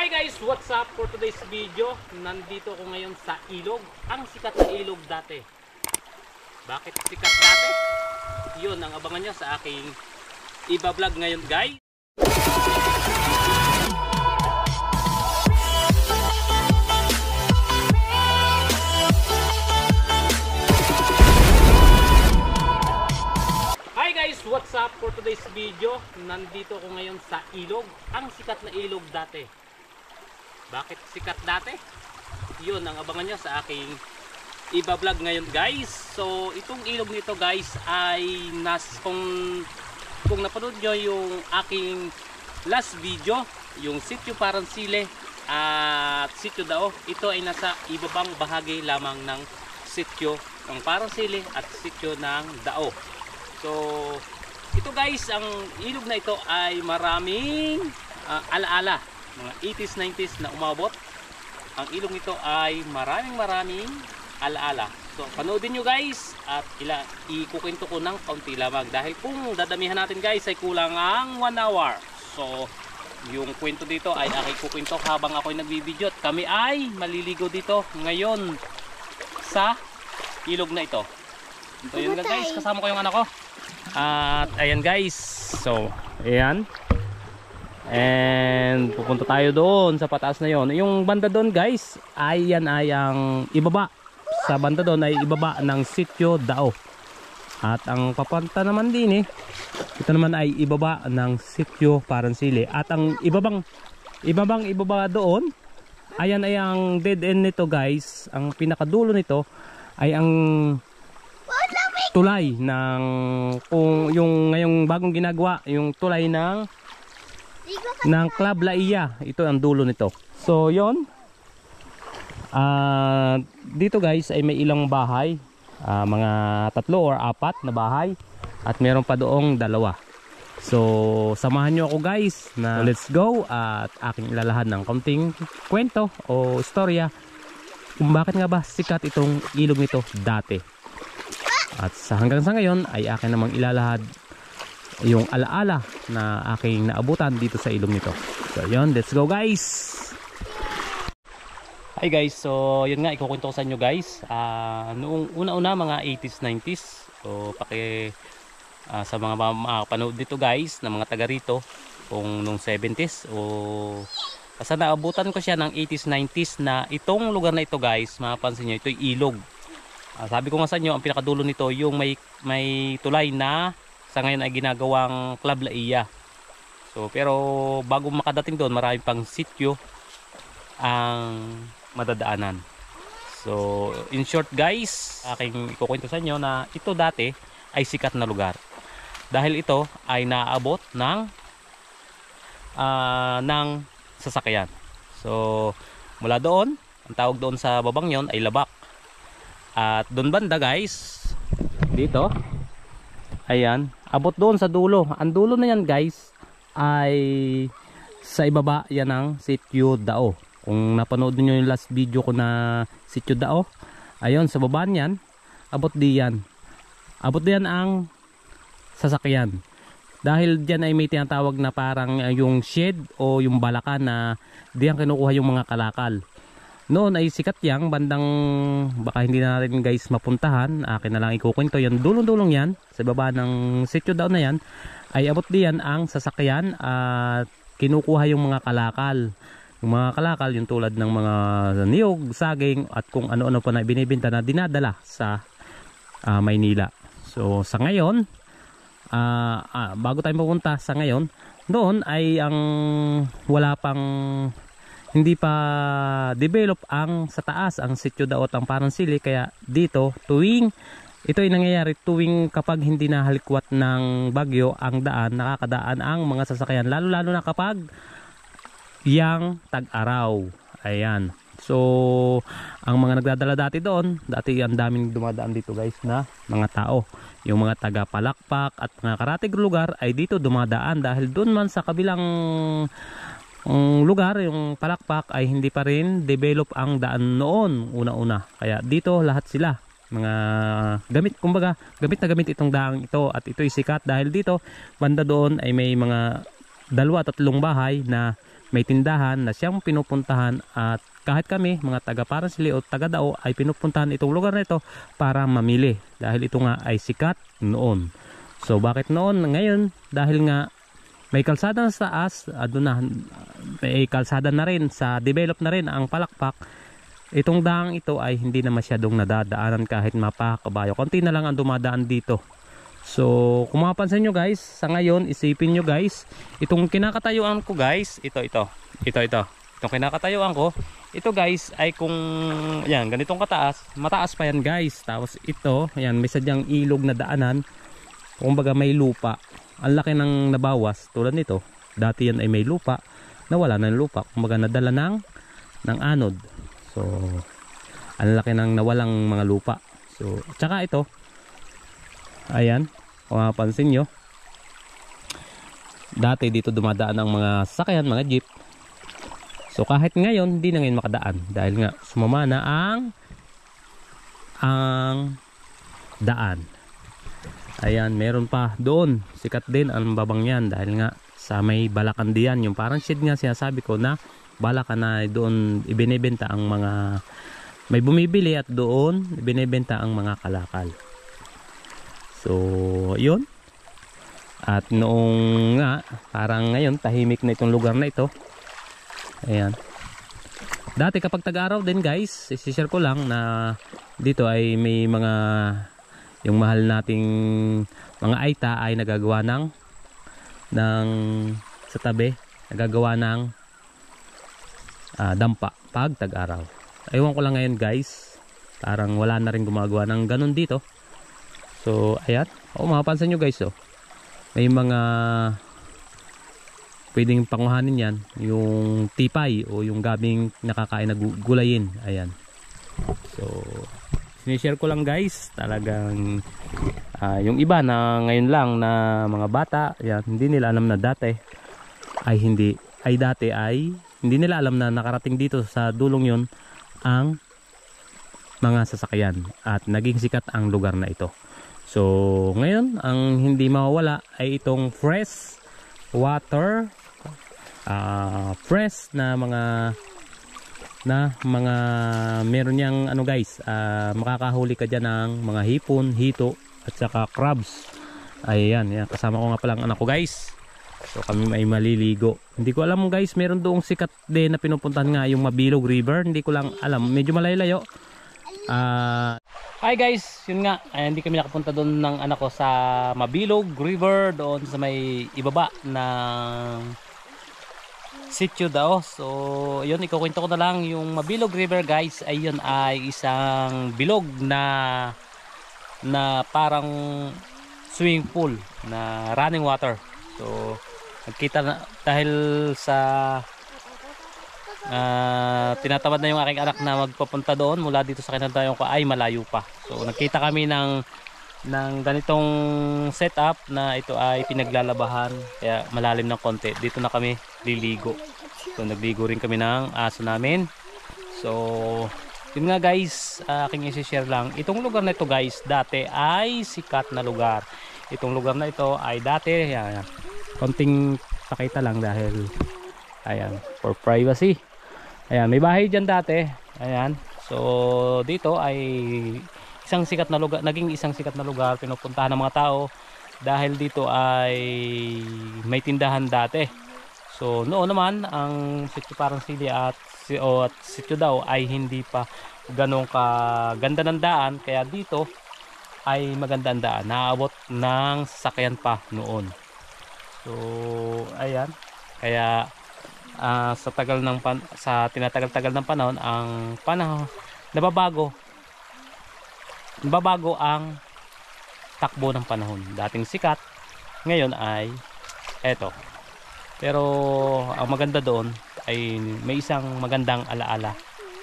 Hi guys! What's up for today's video? Nandito ko ngayon sa ilog. Ang sikat na ilog dati. Bakit sikat dati? Yun ang abangan nyo sa aking iba-vlog ngayon guys. Hi guys! What's up for today's video? Nandito ko ngayon sa ilog. Ang sikat na ilog dati. Bakit sikat dati? Yun ang abangan nyo sa aking iba-vlog ngayon guys. So itong ilog nito guys ay kung napanood nyo yung aking last video, yung Sitio Paransile at Sitio Dao, ito ay nasa ibabang bahagi lamang ng Sitio ng Paransile at Sitio ng Dao. So ito guys, ang ilog na ito ay maraming alaala, mga 80s, 90s na umabot. Ang ilog nito ay maraming alaala. So panoodin nyo guys at ikukwento ko ng kaunti lamang dahil kung dadamihan natin guys ay kulang ang 1 hour. So yung kwento dito ay aking kukwento habang ako'y nagbibideo at kami ay maliligo dito ngayon sa ilog na ito. So yun guys, kasama ko yung anak ko. At ayan guys, so ayan, and pupunta tayo doon sa pataas na yon. Yung banda doon guys ay yan ay ang ibaba. Sa banda doon ay ibaba ng Sitio Dao. At ang papunta naman din ito naman ay ibaba ng Sitio Paransile. At ang ibaba doon, ayan ay ang dead end nito guys. Ang pinakadulo nito ay ang tulay ng kung yung ngayong bagong ginagawa, yung tulay ng Club Laia. Ito ang dulo nito. So yon, dito guys ay may ilang bahay, mga 3 or 4 na bahay at meron pa doong 2. So samahan nyo ako guys na let's go at aking ilalahad ng kaunting kwento o istorya kung bakit nga ba sikat itong ilog nito dati. At hanggang sa ngayon ay akin namang ilalahad yung alaala na aking naabutan dito sa ilog nito. So yun, let's go guys. Hi guys, so yun nga, ikukwento ko sa inyo guys. Noong una-una mga 80s, 90s, so sa mga panood dito guys na mga taga rito, kung nung 70s o basta naabutan ko siya ng 80s, 90s na itong lugar na ito guys, mapapansin nyo, ito'y ilog. Sabi ko nga sa inyo, ang pinakadulo nito yung may tulay na sa ngayon ay ginagawang Club Laia. So pero bago makadating doon, marami pang sityo ang madadaanan. So in short guys, aking ikukwento sa inyo na ito dati ay sikat na lugar. Dahil ito ay naaabot ng sasakyan. So mula doon, ang tawag doon sa babang yon ay Labak. At doon banda guys, dito, ayan, abot doon sa dulo. Ang dulo na yan guys ay sa ibaba yan ng Sitio Dao. Kung napanood niyo yung last video ko na Sitio Dao, ayun sa baba niyan, abot diyan. Abot diyan ang sasakyan. Dahil diyan ay may tinatawag na parang yung shed o yung balakan na diyan kinukuha yung mga kalakal. Noon ay sikat yang bandang, baka hindi na natin guys mapuntahan, akin na lang ikukwento yan, dulong-dulong yan sa baba ng Sitio Dao na yan ay abot diyan ang sasakyan at kinukuha yung mga kalakal. Yung mga kalakal yung tulad ng mga niyog, saging at kung ano-ano pa na binibenta na dinadala sa Maynila. So sa ngayon, bago tayo pupunta sa ngayon, doon ay ang wala pang, hindi pa develop ang sa taas ang Sitio Dao at ang Paransile, kaya dito ito ay nangyayari tuwing kapag hindi na halikwat ng bagyo ang daan, nakakadaan ang mga sasakyan, lalo na kapag yang tag-araw. Ayan. So ang mga nagdadala dati doon, dati ang daming dumadaan dito guys na mga tao, yung mga taga Palakpak at mga karatig lugar ay dito dumadaan dahil doon man sa kabilang lugar, yung Palakpak ay hindi pa rin develop ang daan noon una-una. Kaya dito lahat sila mga gamit, kumbaga gamit na gamit itong daang ito at ito'y sikat dahil dito banda doon ay may mga 2-3 bahay na may tindahan na siyang pinupuntahan, at kahit kami mga taga Paransili o taga Dao ay pinupuntahan itong lugar na ito para mamili, dahil ito nga ay sikat noon. So bakit noon? Ngayon dahil nga may kalsada sa taas, doon na may kalsada na rin, sa develop na rin ang Palakpak. Itong daang ito ay hindi na masyadong nadadaanan kahit mapakabayo. Konti na lang ang dumadaan dito. So kung mapapansin nyo guys, sa ngayon isipin nyo guys, itong kinakatayuan ko guys, ito itong kinakatayuan ko, ito guys ay kung yan ganitong kataas, mataas pa yan guys. Tapos ito, yan may sadyang ilog na daanan, kumbaga may lupa. Ang laki ng nabawas tulad nito. Dati yan ay may lupa, nawala na ng lupa, kumbaga nadala ng anod. So ang laki ng nawalang mga lupa. So tsaka ito, ayan, kung mapapansin nyo, dati dito dumadaan ang mga sasakyan, mga jeep. So kahit ngayon hindi na ngayon makadaan dahil nga sumama na ang daan. Ayan, meron pa doon, sikat din ang babang yan dahil nga sa may Balacan diyan, yung parang shed nga sinasabi ko na Balacan, na doon ibinebenta ang mga may bumibili at doon ibinebenta ang mga kalakal. So yun, at noong nga parang ngayon tahimik na itong lugar na ito. Ayan, dati kapag tag-araw din guys, isi-share ko lang na dito ay may mga, yung mahal nating mga aita ay nagagawa ng sa tabi, nagagawa ng dampa pag tag-araw. Ewan ko lang ngayon guys, parang wala na rin gumagawa ng ganun dito. So ayan, mapapansin nyo guys, may mga pwedeng panguhanin yan, yung tipay o yung gabing nakakain na gulayin. Ayan, so sinishare ko lang guys, talagang yung iba na ngayon lang na mga bata, yan, hindi nila alam na dati ay hindi nila alam na nakarating dito sa dulong yon ang mga sasakyan at naging sikat ang lugar na ito. So ngayon ang hindi mawawala ay itong fresh water, fresh na mga meron niyang ano guys, makakahuli ka dyan ng mga hipon, hito at saka crabs. Ayan, yan, kasama ko nga palang anak ko guys. So kami may maliligo. Hindi ko alam guys, meron doong sikat din na pinupuntahan nga, yung Mabilog River. Hindi ko lang alam, medyo malayo-layo. Hi guys, yun nga, hindi kami nakapunta doon ng anak ko sa Mabilog River, doon sa may ibaba ng Sitio Dao. So yun, ikukwento ko na lang yung Mabilog River guys. Ayun ay isang bilog na parang swimming pool na running water. So nagkita na, dahil sa tinatamad na yung aking anak na magpapunta doon mula dito sa kinantayon ko ay malayo pa. So nagkita kami ng ganitong setup na ito ay pinaglalabahan, kaya malalim ng konti. Dito na kami liligo. So nagligo rin kami ng aso namin. So yun nga guys, aking isi-share lang. Itong lugar na ito guys, dati ay sikat na lugar. Itong lugar na ito ay dati, yan, konting pakita lang dahil ayan, for privacy. Ayan, may bahay dyan dati. Ayan, so dito ay isang sikat na lugar, naging isang sikat na lugar, pinupuntahan ng mga tao dahil dito ay may tindahan dati. So noon naman ang Sitio Paransili at Sitio Dao ay hindi pa ganong kaganda ng daan, kaya dito ay maganda ang daan, naabot ng sasakyan pa noon. So ayan, kaya sa tinatagal-tagal ng panahon, ang panahon nababago ang takbo ng panahon. Dating sikat, ngayon ay eto. Pero ang maganda doon ay may isang magandang alaala,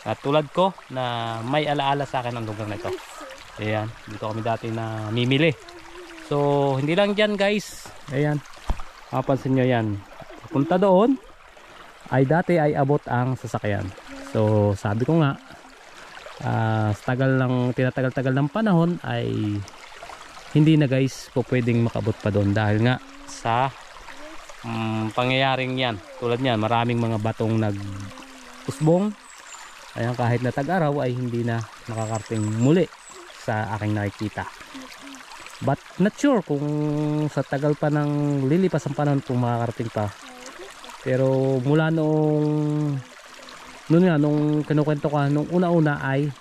at tulad ko na may alaala sa akin ang lugar na ito. Ayan, dito kami dati na mimili. So hindi lang dyan guys, ayan, mapansin nyo yan, punta doon ay dati ay abot ang sasakyan. So sabi ko nga, sa tinatagal-tagal ng panahon ay hindi na guys po pwedeng makabot pa doon dahil nga sa pangyayaring yan. Tulad niyan, maraming mga batong nag-usbong. Ayan, kahit na tag-araw ay hindi na makakarating muli sa aking nakikita. But not sure kung sa tagal pa ng lilipas ang panahon kung makakarating pa. Pero mula nung kinukwento ka, nung una-una ay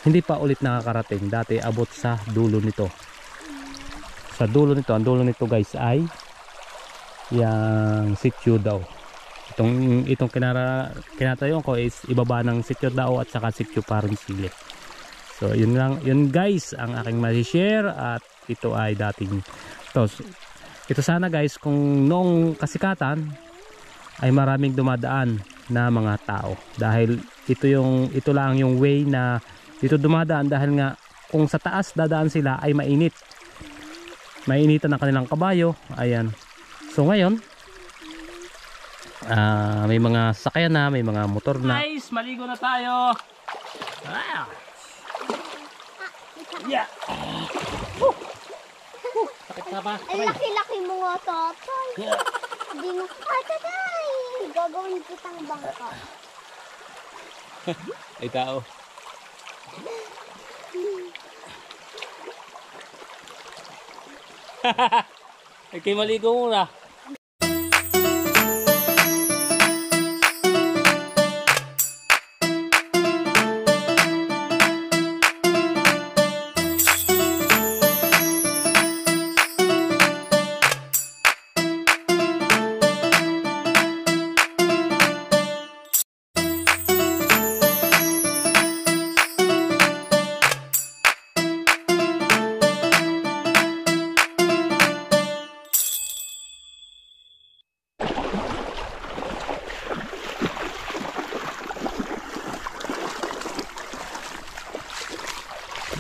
hindi pa ulit nakakarating. Dati abot sa dulo nito. Sa dulo nito, ang dulo nito guys ay yung sitio daw. Itong kinatayon ko is ibaba ng sitio daw at saka sitio Parensile. So yun lang, yun guys ang aking ma-share. At ito ay dating ito sana guys, kung noong kasikatan ay maraming dumadaan na mga tao, dahil ito lang yung way na dito dumadaan, dahil nga kung sa taas dadaan sila ay mainitan ang kanilang kabayo. Ayan, so ngayon may mga sakyan na, may mga motor na. Guys, maligo na tayo. Yeah. Sakit na ba? Ang laki-laki mo nga, tatay. Hindi mo, tatay, gagawin kitang bangka. Ay tao. Okay, maligo muna.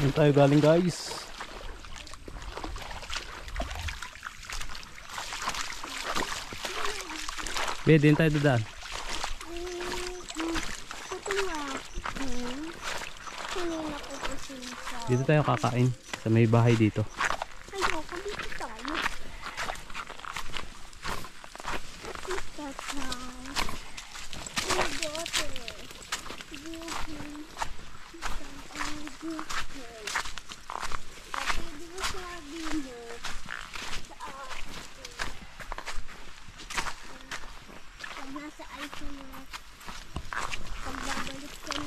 Saan tayo galing guys? Din tayo dadaan. Dito tayo kakain sa may bahay dito. Ayoko, dito tayo. Nasa iPhone mo, pagbabalik ka na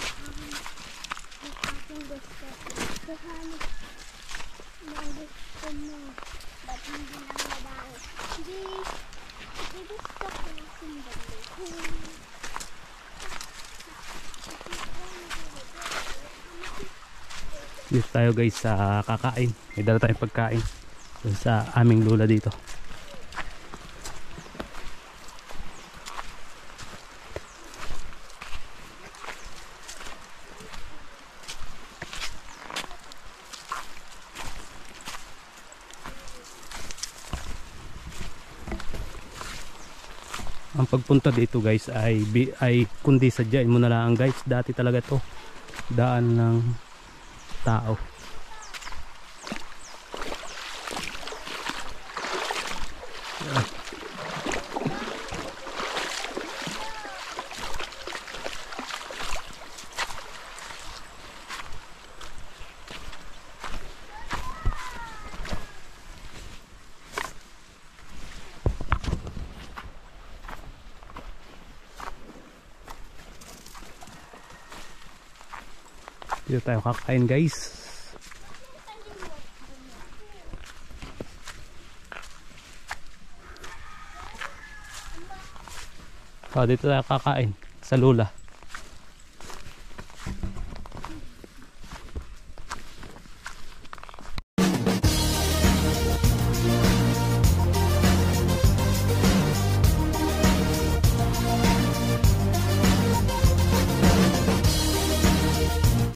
ang aking gusto. Kahanap ng gusto mo. Ba't hindi lang madami? Hindi gusto ko sundalo. Dito tayo guys sa kakain. May dala tayong pagkain sa aming lula dito. Ang pagpunta dito guys ay kundi sadyain mo na lang guys. Dati talaga to daan ng tao. Dito tayo kakain guys. Dito tayo kakain sa lula.